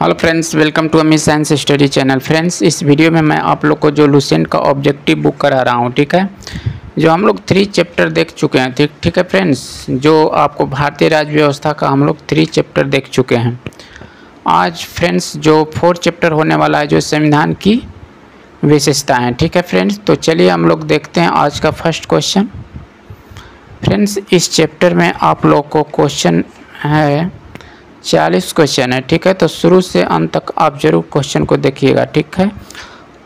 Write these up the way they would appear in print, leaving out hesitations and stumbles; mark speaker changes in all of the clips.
Speaker 1: Hello friends, welcome to अमी science study channel. Friends, इस video में मैं आप लोग को जो लुसेंट का ऑब्जेक्टिव बुक करा रहा हूँ, ठीक है। जो हम लोग 3 चैप्टर देख चुके हैं, ठीक है फ्रेंड्स। जो आपको भारतीय राज्य व्यवस्था का हम लोग 3 चैप्टर देख चुके हैं। आज फ्रेंड्स जो 4 चैप्टर होने वाला है, जो संविधान की विशेषताएँ, ठीक है फ्रेंड्स। तो चलिए हम लोग देखते हैं आज का फर्स्ट क्वेश्चन। फ्रेंड्स, इस चैप्टर में आप लोग को क्वेश्चन है 40 क्वेश्चन है, ठीक है। तो शुरू से अंत तक आप जरूर क्वेश्चन को देखिएगा, ठीक है।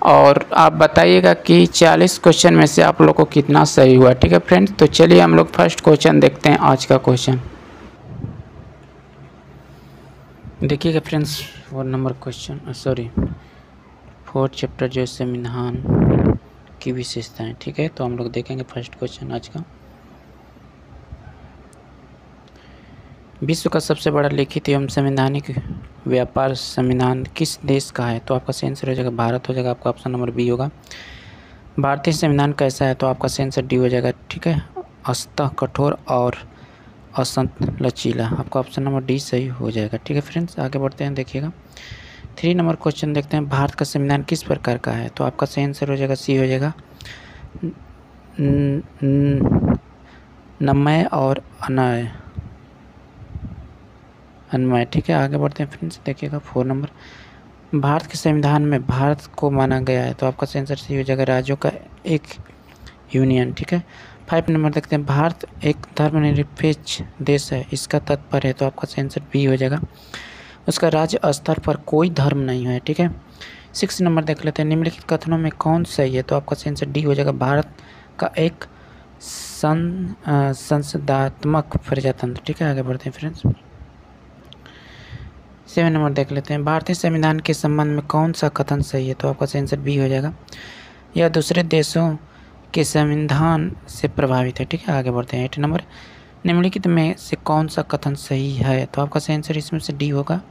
Speaker 1: और आप बताइएगा कि 40 क्वेश्चन में से आप लोग को कितना सही हुआ, ठीक है फ्रेंड्स। तो चलिए हम लोग फर्स्ट क्वेश्चन देखते हैं आज का क्वेश्चन। देखिएगा friends, 4 number question, 4th chapter जो संविधान की विशेषताएं, ठीक है। तो हम लोग देखेंगे फर्स्ट क्वेश्चन आज का। विश्व का सबसे बड़ा लिखित एवं संवैधानिक व्यापार संविधान किस देश का है? तो आपका सही आंसर हो जाएगा भारत हो जाएगा। आपका ऑप्शन नंबर बी होगा। भारतीय संविधान कैसा है? तो आपका सही आंसर डी हो जाएगा, ठीक है। अंततः कठोर और असंत लचीला। आपका ऑप्शन नंबर डी सही हो जाएगा, ठीक है फ्रेंड्स। आगे बढ़ते हैं, देखिएगा 3 नंबर क्वेश्चन देखते हैं। भारत का संविधान किस प्रकार का है? तो आपका सही आंसर हो जाएगा सी हो जाएगा, नमय और अन्वय, ठीक है। आगे बढ़ते हैं फ्रेंड्स, देखिएगा 4 नंबर। भारत के संविधान में भारत को माना गया है, तो आपका आंसर सी हो जाएगा, राज्यों का एक यूनियन, ठीक है। 5 नंबर देखते हैं। भारत एक धर्मनिरपेक्ष देश है, इसका तात्पर्य है? तो आपका आंसर बी हो जाएगा, उसका राज्य स्तर पर कोई धर्म नहीं है, ठीक है। 6 नंबर देख लेते हैं। निम्नलिखित कथनों में कौन सही है? तो आपका आंसर डी हो जाएगा, भारत का एक संसदात्मक प्रजातंत्र, ठीक है। आगे बढ़ते हैं फ्रेंड्स, 7 नंबर देख लेते हैं। भारतीय संविधान के संबंध में कौन सा कथन सही है? तो आपका आंसर बी हो जाएगा, यह दूसरे देशों के संविधान से प्रभावित है, ठीक है। आगे बढ़ते हैं 8 नंबर। निम्नलिखित में से कौन सा कथन सही है? तो आपका सही आंसर इसमें से डी होगा,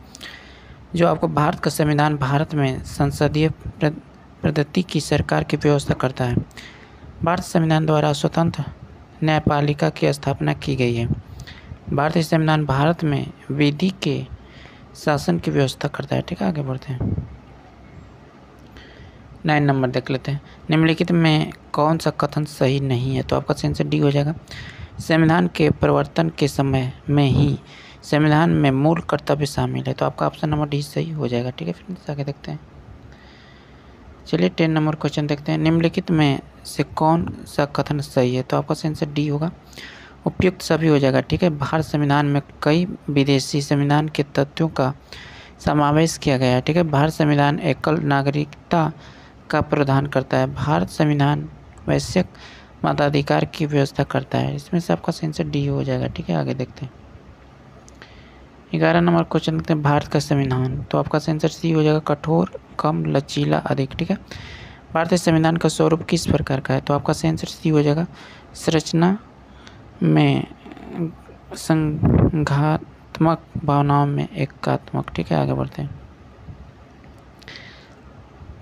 Speaker 1: जो आपको भारत का संविधान भारत में संसदीय पद्धति की सरकार की व्यवस्था करता है। भारत संविधान द्वारा स्वतंत्र न्यायपालिका की स्थापना की गई है। भारतीय संविधान भारत में विधि के शासन की व्यवस्था करता है, ठीक है। आगे बढ़ते हैं, 9 नंबर देख लेते हैं। निम्नलिखित में कौन सा कथन सही नहीं है? तो आपका आंसर डी हो जाएगा, संविधान के परिवर्तन के समय में ही संविधान में मूल कर्तव्य शामिल है। तो आपका ऑप्शन नंबर डी सही हो जाएगा, ठीक है फ्रेंड्स। आगे देखते हैं, चलिए 10 नंबर क्वेश्चन देखते हैं। निम्नलिखित में से कौन सा कथन सही है? तो आपका आंसर डी होगा, उपयुक्त सभी हो जाएगा, ठीक है। भारत संविधान में कई विदेशी संविधान के तथ्यों का समावेश किया गया है, ठीक है। भारत संविधान एकल नागरिकता का प्रावधान करता है। भारत संविधान वैश्विक मताधिकार की व्यवस्था करता है। इसमें से आपका आंसर डी हो जाएगा, ठीक है। आगे देखते हैं, 11 नंबर क्वेश्चन देखते हैं। भारत का संविधान, तो आपका आंसर सी हो जाएगा, कठोर, कम, लचीला, अधिक, ठीक है। भारतीय संविधान का स्वरूप किस प्रकार का है? तो आपका आंसर सी हो जाएगा, संरचना में संघात्मक, भावनाओं में एकात्मक, ठीक है। आगे बढ़ते हैं,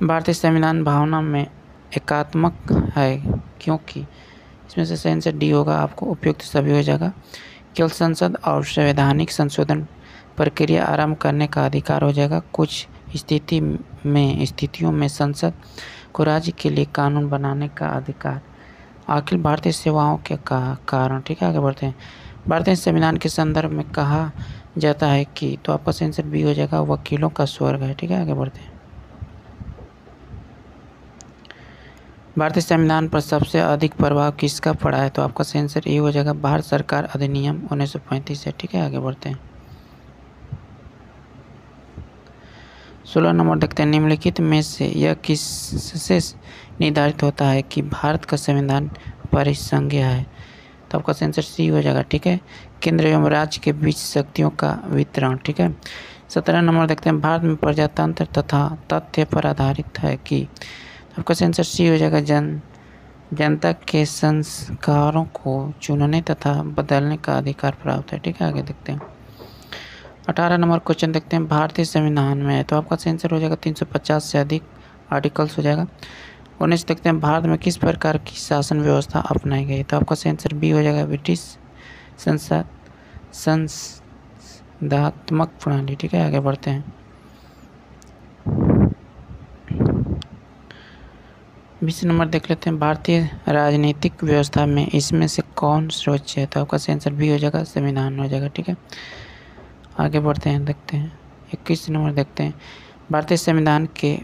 Speaker 1: भारतीय संविधान भावना में एकात्मक है, क्योंकि इसमें से सही आंसर डी होगा, आपको उपयुक्त सभी हो जाएगा। केवल संसद और संवैधानिक संशोधन प्रक्रिया आरंभ करने का अधिकार हो जाएगा। कुछ स्थितियों में संसद को राज्य के लिए कानून बनाने का अधिकार। अखिल भारतीय सेवाओं के कारण, ठीक है। आगे बढ़ते हैं, भारतीय संविधान के संदर्भ में कहा जाता है कि, तो आपका आंसर बी हो जाएगा, वकीलों का स्वर्ग है, ठीक है। आगे बढ़ते हैं, भारतीय संविधान पर सबसे अधिक प्रभाव किसका पड़ा है? तो आपका आंसर ए हो जाएगा, भारत सरकार अधिनियम 1935 है, ठीक है। आगे बढ़ते हैं, 16 नंबर देखते हैं। निम्नलिखित में से यह किससे निर्धारित होता है कि भारत का संविधान परिसंघीय है? तो आपका आंसर सी हो जाएगा, ठीक है, केंद्र एवं राज्य के बीच शक्तियों का वितरण, ठीक है। 17 नंबर देखते हैं। भारत में प्रजातंत्र तथा तथ्य पर आधारित है कि, आपका आंसर सी हो जाएगा, जनता के संस्कारों को चुनने तथा बदलने का अधिकार प्राप्त है, ठीक है। आगे देखते हैं, 18 नंबर क्वेश्चन देखते हैं। भारतीय संविधान में, तो आपका आंसर हो जाएगा 350 से अधिक आर्टिकल्स हो जाएगा। 19 देखते हैं। भारत में किस प्रकार की शासन व्यवस्था अपनाई गई? तो आपका आंसर बी हो जाएगा, ब्रिटिश संसदात्मक प्रणाली, ठीक है। आगे बढ़ते हैं, 20 नंबर देख लेते हैं, भारतीय राजनीतिक व्यवस्था में इसमें से कौन सर्वोच्च है? तो आपका आंसर बी हो जाएगा, संविधान हो जाएगा। ठीक है, आगे बढ़ते हैं, देखते हैं 21 नंबर देखते हैं, भारतीय संविधान के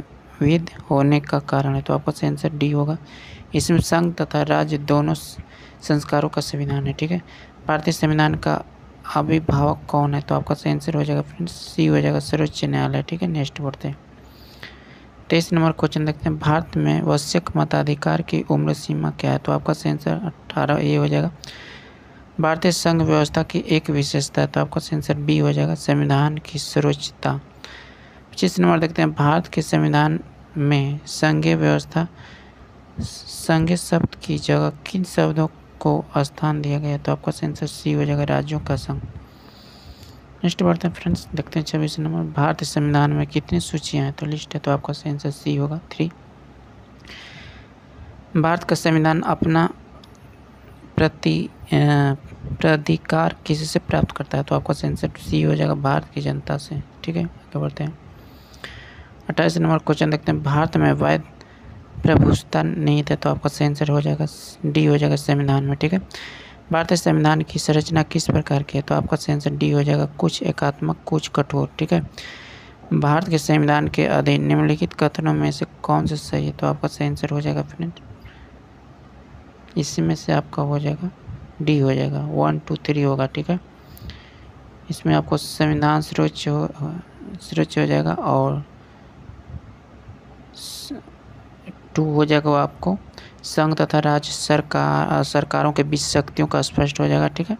Speaker 1: वैध होने का कारण है? तो आपका आंसर डी होगा, इसमें संघ तथा राज्य दोनों संस्कारों का संविधान है। ठीक है, भारतीय संविधान का अभिभावक कौन है? तो आपका आंसर हो जाएगा फ्रेंड्स सी हो जाएगा, सर्वोच्च न्यायालय। ठीक है, नेक्स्ट बढ़ते हैं 23 नंबर क्वेश्चन देखते हैं, भारत में वयस्क मताधिकार की उम्र सीमा क्या है? तो आपका आंसर 18 ए हो जाएगा। भारतीय संघ व्यवस्था की एक विशेषता है? तो आपका आंसर बी हो जाएगा, संविधान की सर्वोच्चता। 25 नंबर देखते हैं, भारत के संविधान में संघीय व्यवस्था संघीय शब्द की जगह किन शब्दों को स्थान दिया गया? तो आपका आंसर सी हो जाएगा, राज्यों का संघ। नेक्स्ट बढ़ते हैं फ्रेंड्स, देखते हैं 26 नंबर, भारतीय संविधान में कितनी सूचियाँ हैं? तो लिस्ट है, तो आपका आंसर सी होगा 3। भारत का संविधान अपना प्राधिकार किससे प्राप्त करता है? तो आपका आंसर सी हो जाएगा, भारत की जनता से। ठीक है, आगे बढ़ते हैं 28 नंबर क्वेश्चन देखते हैं, भारत में वैध प्रभुसत्ता निहित है? तो आपका आंसर हो जाएगा डी हो जाएगा, संविधान में। ठीक है, भारतीय संविधान की संरचना किस प्रकार की है? तो आपका आंसर डी हो जाएगा, कुछ एकात्मक कुछ कठोर। ठीक है, भारत के संविधान के अधीन निम्नलिखित कथनों में से कौन सा सही है? तो आपका आंसर हो जाएगा फ्रेंड, इसी में से आपका हो जाएगा डी हो जाएगा, 1 2 3 होगा। ठीक है, इसमें आपको संविधान सर्वोच्च हो जाएगा और 2 हो जाएगा वो आपको संघ तथा राज्य सरकारों के बीच शक्तियों का स्पष्ट हो जाएगा। ठीक है,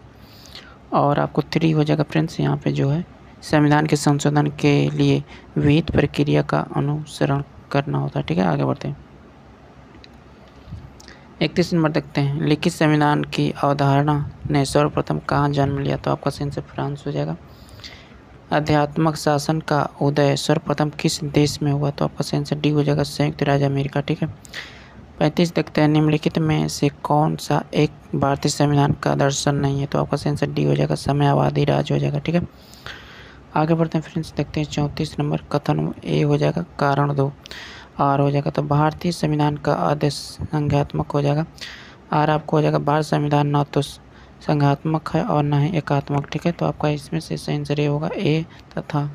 Speaker 1: और आपको 3 हो जाएगा फ्रेंड्स, यहाँ पे जो है संविधान के संशोधन के लिए विहित प्रक्रिया का अनुसरण करना होता है। ठीक है, आगे बढ़ते हैं 31 नंबर देखते हैं, लिखित संविधान की अवधारणा ने सर्वप्रथम कहाँ जन्म लिया? तो आपका आंसर फ्रांस हो जाएगा। आध्यात्मक शासन का उदय सर्वप्रथम किस देश में हुआ? तो आपका आंसर डी हो जाएगा, संयुक्त राज्य अमेरिका। ठीक है, 35 देखते हैं, निम्नलिखित में से कौन सा एक भारतीय संविधान का दर्शन नहीं है? तो आपका आंसर डी हो जाएगा, समयावधि राज्य हो जाएगा। ठीक है, आगे बढ़ते हैं फ्रेंड्स, देखते हैं 34 नंबर, कथन ए हो जाएगा, कारण दो आर हो जाएगा। तो भारतीय संविधान का आदेश संज्ञात्मक हो जाएगा, आर आपको हो जाएगा, भारत संविधान न तो संज्ञात्मक है और न ही एकात्मक। ठीक है, तो आपका इसमें से सही आंसर ए होगा, ए तथा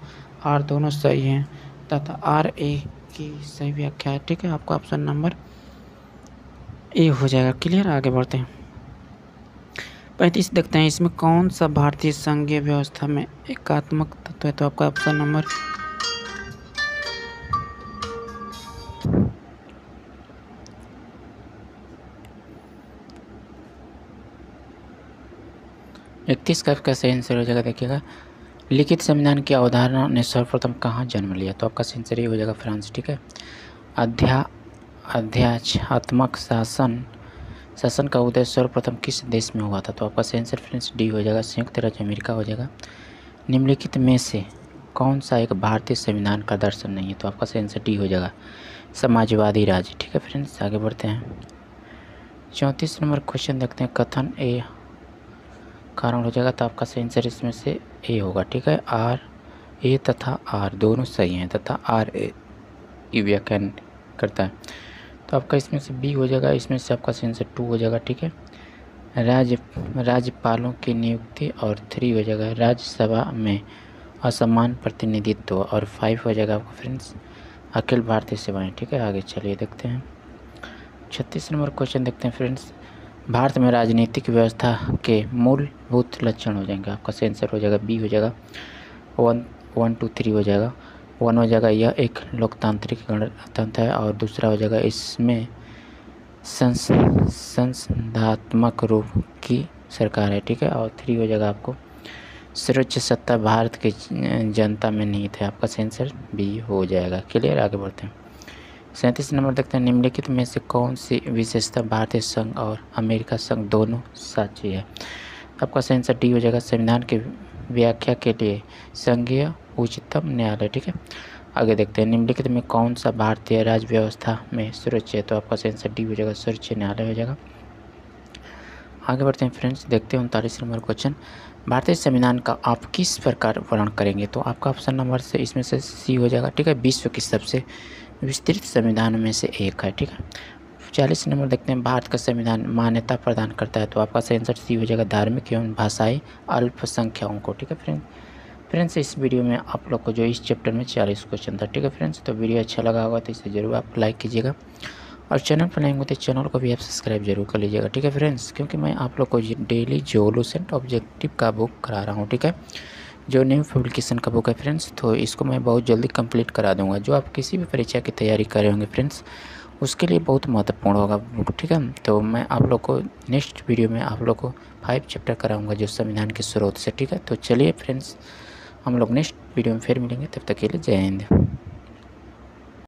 Speaker 1: आर दोनों सही हैं तथा आर ए की सही व्याख्या है। ठीक है, आपका ऑप्शन नंबर ए हो जाएगा। क्लियर, आगे बढ़ते हैं 35 देखते हैं, इसमें कौन सा भारतीय संघीय व्यवस्था में एकात्मक तत्व है? तो आपका ऑप्शन नंबर 31 का आपका सही आंसर हो जाएगा। देखिएगा, लिखित संविधान की अवधारणा ने सर्वप्रथम कहाँ जन्म लिया? तो आपका आंसर ये हो जाएगा, फ्रांस। ठीक है, अध्यात्मक शासन का उदय सर्वप्रथम किस देश में हुआ था? तो आपका आंसर फ्रेंड्स डी हो जाएगा, संयुक्त राज्य अमेरिका हो जाएगा। निम्नलिखित में से कौन सा एक भारतीय संविधान का दर्शन नहीं है? तो आपका आंसर डी हो जाएगा, समाजवादी राज्य। ठीक है फ्रेंड्स, आगे बढ़ते हैं 34 नंबर क्वेश्चन देखते हैं, कथन ए कारण हो जाएगा। तो आपका आंसर इसमें से ए होगा। ठीक है, आर ए तथा आर दोनों सही हैं तथा आर ए की व्याख्यान करता है। तो आपका इसमें से बी हो जाएगा, इसमें से आपका आंसर 2 हो जाएगा। ठीक है, राज्यपालों की नियुक्ति और 3 हो जाएगा, राज्यसभा में असमान प्रतिनिधित्व और 5 हो जाएगा आपका फ्रेंड्स, अखिल भारतीय सेवाएं। ठीक है, आगे चलिए देखते हैं 36 नंबर क्वेश्चन देखते हैं फ्रेंड्स, भारत में राजनीतिक व्यवस्था के मूलभूत लक्षण हो जाएंगे। आपका आंसर हो जाएगा बी हो जाएगा, 1 2 3 हो जाएगा। 1 हो जाएगा, यह एक लोकतांत्रिक गणतंत्र है और दूसरा हो जाएगा, इसमें संसदात्मक रूप की सरकार है। ठीक है, और 3 हो जाएगा आपको, सर्वोच्च सत्ता भारत की जनता में निहित है। आपका आंसर बी हो जाएगा। क्लियर, आगे बढ़ते हैं 37 नंबर देखते हैं, निम्नलिखित में से कौन सी विशेषता भारतीय संघ और अमेरिका संघ दोनों साझी है? आपका आंसर डी हो जाएगा, संविधान की व्याख्या के लिए संघीय उच्चतम न्यायालय। ठीक है, आगे देखते हैं, निम्नलिखित में कौन सा भारतीय राज्य व्यवस्था में सर्वोच्च है? तो आपका आंसर डी हो जाएगा, सर्वोच्च न्यायालय हो जाएगा। आगे बढ़ते हैं फ्रेंड्स, देखते हैं 39 नंबर क्वेश्चन, भारतीय संविधान का आप किस प्रकार वर्णन करेंगे? तो आपका ऑप्शन नंबर से इसमें से सी हो जाएगा। ठीक है, विश्व की सबसे विस्तृत संविधान में से एक है। ठीक है, 40 नंबर देखते हैं, भारत का संविधान मान्यता प्रदान करता है। तो आपका सही आंसर सी हो जाएगा, धार्मिक एवं भाषाई अल्पसंख्यकों को। ठीक है फ्रेंड्स इस वीडियो में आप लोग को जो इस चैप्टर में 40 क्वेश्चन था। ठीक है फ्रेंड्स, तो वीडियो अच्छा लगा होगा तो इसे जरूर आप लाइक कीजिएगा और चैनल पर नए होंगे तो चैनल को भी आप सब्सक्राइब जरूर कर लीजिएगा। ठीक है फ्रेंड्स, क्योंकि मैं आप लोग को डेली जो लूसेंट ऑब्जेक्टिव का बुक करा रहा हूँ, ठीक है, जो न्यू पब्लिकेशन का बुक है फ्रेंड्स, तो इसको मैं बहुत जल्दी कंप्लीट करा दूंगा। जो आप किसी भी परीक्षा की तैयारी कर रहे होंगे फ्रेंड्स, उसके लिए बहुत महत्वपूर्ण होगा बुक। ठीक है, तो मैं आप लोग को नेक्स्ट वीडियो में आप लोग को 5 चैप्टर कराऊंगा जो संविधान के स्रोत से। ठीक है, तो चलिए फ्रेंड्स, हम लोग नेक्स्ट वीडियो में फिर मिलेंगे, तब तक के लिए जय हिंद।